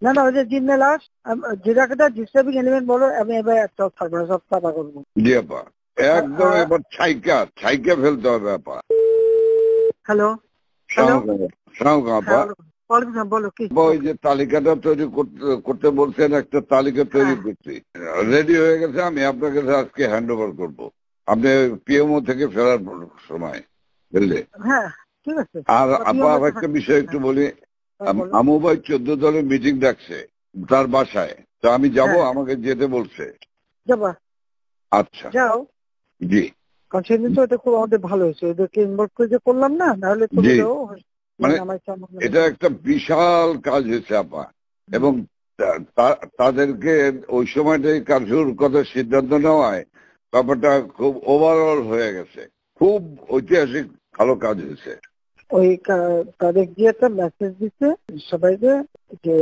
না না, ওই যে জিন্নে লাশ যেটাকে ডিস্টার্বিং এলিমেন্ট বলো, আমি এবার একটা থাকবো না, সব চাপা করবো। জি আপা, একদম এবার ছাইকা ফেলতে হবে আপা। হ্যালো হ্যালো, আপা, বলো কি? ওই যে তালিকাটা তৈরি করতে বলছেন, একটা তালিকা তৈরি করছি, রেডি হয়ে গেছে। আমি আপনাকে আজকে হ্যান্ড ওভার করবো, আপনি পিএমও থেকে ফেরার সময়, বুঝলে? হ্যাঁ ঠিক আছে। আর আপা একটা বিষয় একটু বলি, আমু ভাই 14 দলের মিটিং ডাকছে তার বাসায়, তো আমি যাব, আমাকে যেতে বলছে। যাবা? আচ্ছা যাও। জি, কারণ সেদিন তো এটা খুব আমাদের ভালো হয়েছে, ওদেরকে ইনভলভ করে যে করলাম না, নাহলে তো মানে এটা একটা বিশাল কাজ হয়েছে আপা। এবং তাদেরকে ওই সময়টাই কারফিউর কথা সিদ্ধান্ত নেওয়ায় ব্যাপারটা খুব ওভারঅল হয়ে গেছে, খুব ঐতিহাসিক ভালো কাজ হয়েছে। ওই তাদের গিয়ে একটা মেসেজ দিচ্ছে সবাইকে যে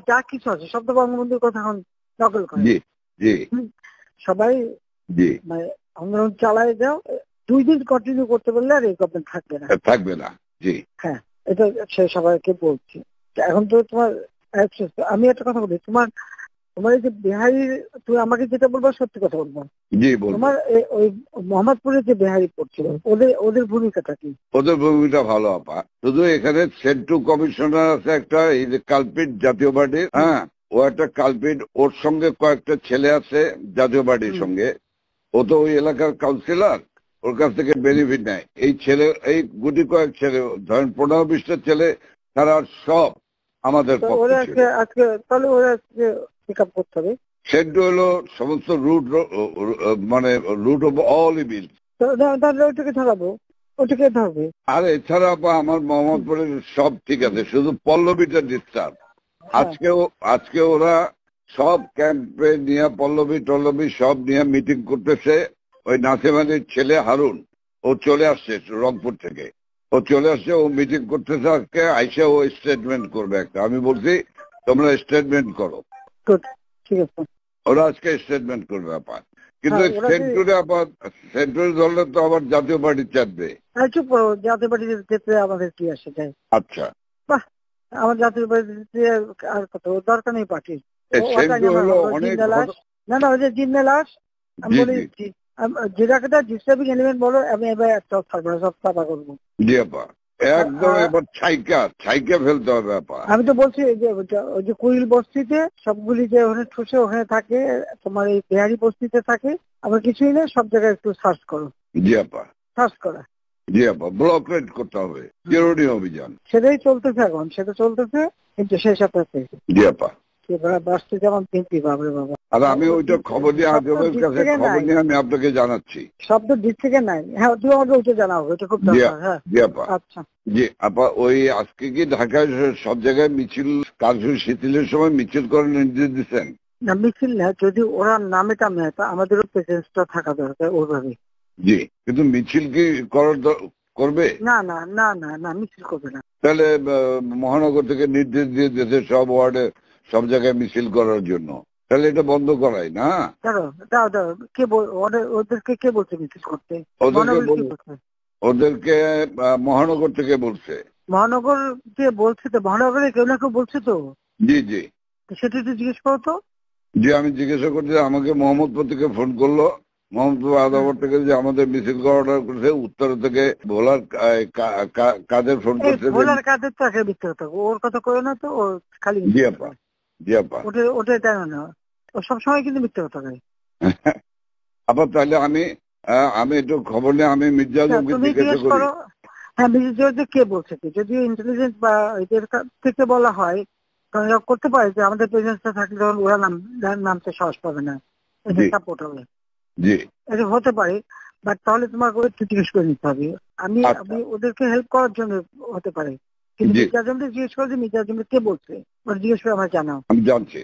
যা কিছু আছে সব তো বঙ্গবন্ধুর কথা এখন নকল করে। জি জি, সবাই জি মানে আন্দোলন চালায় যাও, 2 দিন কন্টিনিউ করতে পারলে আর এই গভর্নমেন্ট থাকবে না। জি হ্যাঁ, এটা সে সবাইকে বলছি। এখন তো তোমার আমি একটা কথা বলি, তোমার এই যে বিহারি, তুমি আমাকে যেটা বলবো সত্যি কথা বলবো। জি, তোমার ওই মোহাম্মদপুরে যে বিহারি পড়ছিল, ওদের ভূমিকাটা কি? ওদের ভূমিকা ভালো আপা, শুধু এখানে সেন্ট্রু কমিশনার আছে একটা, এই যে কালপিট জাতীয় পার্টির, হ্যাঁ ও একটা কালপিট, ওর সঙ্গে কয়েকটা ছেলে আছে জাতীয় পার্টির সঙ্গে, ও তো ওই এলাকার কাউন্সিলর, ওর কাছ থেকে বেনিফিট নেয়। এই ছেলে, এই গুটি কয়েক ছেলে, ধরেন 15-20টা ছেলে, তারা সব আমাদের পক্ষে। আজকে তাহলে ওরা পিক আপ করতে হবে। সেন্ট্রু হলো সমস্ত রুট, মানে রুট অফ অল ইভিল, তাহলে ওইটাকে ধরাবো, ওটাকে ধরবে। আর এছাড়া আমার মোহাম্মদপুরের সব ঠিক আছে, শুধু পল্লবীটা ডিস্টার্ব। আজকে ওরা সব ক্যাম্পে নিয়ে পল্লবী সব নিয়ে মিটিং করতেছে। ওই নাসিমানির ছেলে হারুন, ও চলে আসছে রংপুর থেকে, ও চলে আসছে, ও মিটিং করতেছে। আজকে আইসা ও স্টেটমেন্ট করবে একটা। আমি বলছি তোমরা স্টেটমেন্ট করো, ঠিক আছে। ওরা আজকে স্টেটমেন্ট করবে আপা। কিন্তু সেন্ট্রাল ধরলে তো আবার জাতীয় পার্টি চাপবে। চুপ, জাতীয় পার্টির ক্ষেত্রে আমাদের কি আসে যায়? আচ্ছা, বাহ, আমার জাতীয় পার্টিতে আর কত দরকার নেই পার্টির। না না, ওই যে জিন্নে লাশ, আমি বলে দিচ্ছি, যেটাকে ডিস্টার্বিং এলিমেন্ট বলো, আমি এবার একটা থাকবো না, সব চাপা করবো। জি আপা, একদম এবার ছাইকা ফেলতে হবে আপা। আমি তো বলছি ওই যে কুইল বস্তিতে সবগুলি যে ওখানে ঠুসে ওখানে থাকে, তোমার এই বিহারি বস্তিতে থাকে, আবার কিছুই নেই, সব জায়গায় একটু সার্চ করো। জি আপা, সার্চ করা। জি আপা, ব্লক রেড করতে হবে, চিরুনি অভিযান। সেটাই চলতেছে এখন, সেটা চলতেছে, কিন্তু সেই সাথে জি আপা, বাঁচতে যেমন কিনতে বাবরে বাবা। আর আমি ওইটা খবর নিয়ে আজমের কাছে খবর নিয়ে আমি আপনাকে জানাচ্ছি। শব্দ দিক থেকে নাই, হ্যাঁ তুই আমাকে ওইটা জানাও, ওইটা খুব দরকার। হ্যাঁ জি আপা। আচ্ছা জি আপা, ওই আজকে কি ঢাকায় সব জায়গায় মিছিল, কারফিউ শিথিলের সময় মিছিল করার নির্দেশ দিচ্ছেন? না, মিছিল না, যদি ওরা নামে টামে, আমাদেরও প্রেজেন্সটা থাকা দরকার ওইভাবে। জি, কিন্তু মিছিল কি করবে? না না না না না, মিছিল করবে না। তাহলে মহানগর থেকে নির্দেশ দিয়ে দিয়েছে সব ওয়ার্ডে সব জায়গায় মিছিল করার জন্য, তাহলে এটা বন্ধ করাই না। কে ওদেরকে কে বলছে মিছিল করতে? ওদেরকে মহানগর থেকে বলছে। মহানগর কে বলছে? তো মহানগরে কেউ না কেউ বলছে তো। জি জি, সেটা একটু জিজ্ঞেস করো তো। জি, আমি জিজ্ঞাসা করছি, আমাকে মোহাম্মদপুর থেকে ফোন করলো, মোহাম্মদপুর আদাবর থেকে যে আমাদের মিছিল করা অর্ডার করেছে, উত্তর থেকে ভোলার কাদের ফোন করছে। ভোলার কাদের তো একটা মিথ্যে কথা, ওর কথা কই না তো, ও খালি। জি আপা, জি আপা, ওটাই তাই না, ও সবসময় কিন্তু মিথ্যে কথা কয়। আপা তাহলে আমি একটু খবর নিয়ে আমি মির্জা আজমকে জিজ্ঞাসা করি। হ্যাঁ, মির্জা কে বলছে, যদি ইন্টেলিজেন্স বা এদের থেকে বলা হয় করতে পারে যে আমাদের প্রেজেন্সটা থাকলে তখন ওরা নামতে সাহস পাবে না, এটা সাপোর্ট হবে। জি, এটা হতে পারে, বাট তাহলে তোমাকে একটু জিজ্ঞেস করে নিতে হবে। আমি ওদেরকে হেল্প করার জন্য হতে পারে, কিন্তু মির্জা আজমকে জিজ্ঞেস করে যে মির্জা আজমকে কে বলছে, জিজ্ঞেস করে আমার জানাও। আমি জানছি।